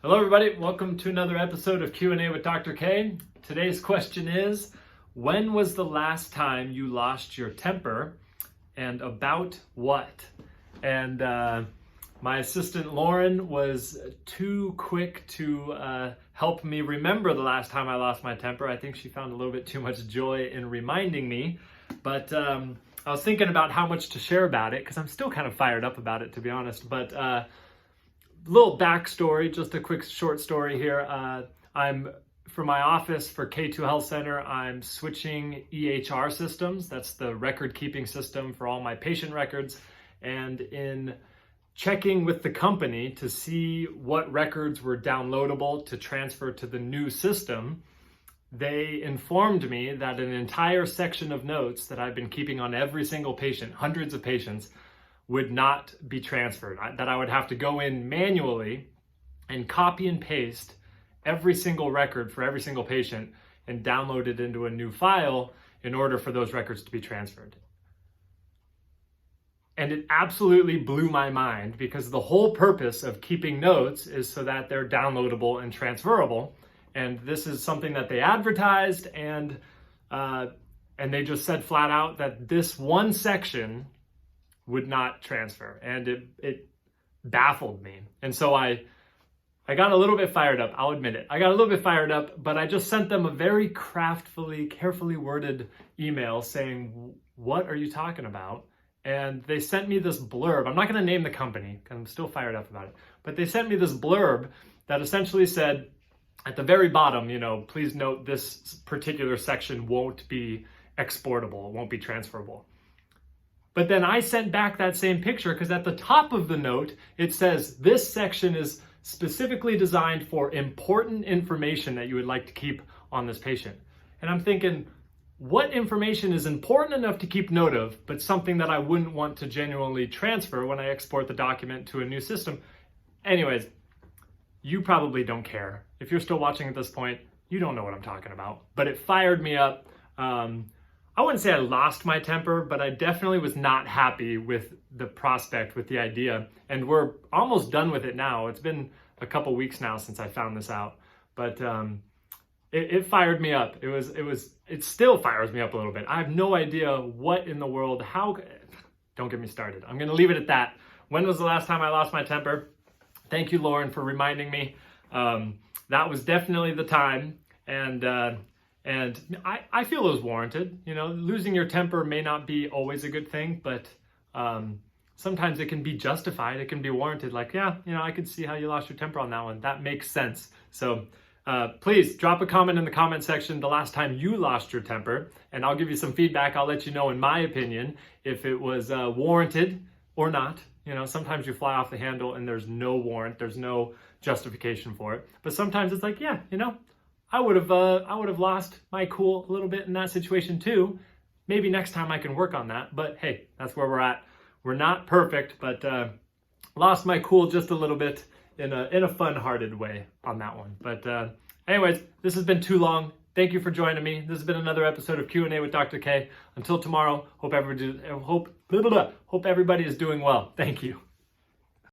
Hello everybody, welcome to another episode of Q&A with Dr. K. Today's question is, when was the last time you lost your temper and about what? And my assistant Lauren was too quick to help me remember the last time I lost my temper. I think she found a little bit too much joy in reminding me, but I was thinking about how much to share about it because I'm still kind of fired up about it, to be honest. But little backstory, just a quick short story here. For my office for K2 Health Center, I'm switching EHR systems. That's the record keeping system for all my patient records. And in checking with the company to see what records were downloadable to transfer to the new system, they informed me that an entire section of notes that I've been keeping on every single patient, hundreds of patients, would not be transferred, that I would have to go in manually and copy and paste every single record for every single patient and download it into a new file in order for those records to be transferred. And it absolutely blew my mind because the whole purpose of keeping notes is so that they're downloadable and transferable. And this is something that they advertised, and they just said flat out that this one section would not transfer, and it baffled me. And so I got a little bit fired up, I'll admit it. I got a little bit fired up, but I just sent them a very carefully worded email saying, what are you talking about? And they sent me this blurb. I'm not gonna name the company because I'm still fired up about it, but they sent me this blurb that essentially said, at the very bottom, please note this particular section won't be exportable, it won't be transferable. But then I sent back that same picture because at the top of the note, it says, this section is specifically designed for important information that you would like to keep on this patient. And I'm thinking, what information is important enough to keep note of, but something that I wouldn't want to genuinely transfer when I export the document to a new system? Anyways, you probably don't care. If you're still watching at this point, you don't know what I'm talking about. But it fired me up. I wouldn't say I lost my temper, but I definitely was not happy with the prospect, with the idea. And we're almost done with it now. It's been a couple weeks now since I found this out, but it fired me up. It still fires me up a little bit. I have no idea what in the world, don't get me started. I'm gonna leave it at that. When was the last time I lost my temper? Thank you, Lauren, for reminding me. That was definitely the time. And I feel it was warranted. Losing your temper may not be always a good thing, but sometimes it can be justified. It can be warranted. Like, yeah, I could see how you lost your temper on that one. That makes sense. So please drop a comment in the comment section the last time you lost your temper, and I'll give you some feedback. I'll let you know, in my opinion, if it was warranted or not. Sometimes you fly off the handle and there's no warrant. There's no justification for it. But sometimes it's like, yeah, I would have lost my cool a little bit in that situation too. Maybe next time I can work on that. But hey, that's where we're at. We're not perfect, but lost my cool just a little bit in a fun-hearted way on that one. But anyways, this has been too long. Thank you for joining me. This has been another episode of Q&A with Dr. K. Until tomorrow, hope everybody is doing well. Thank you.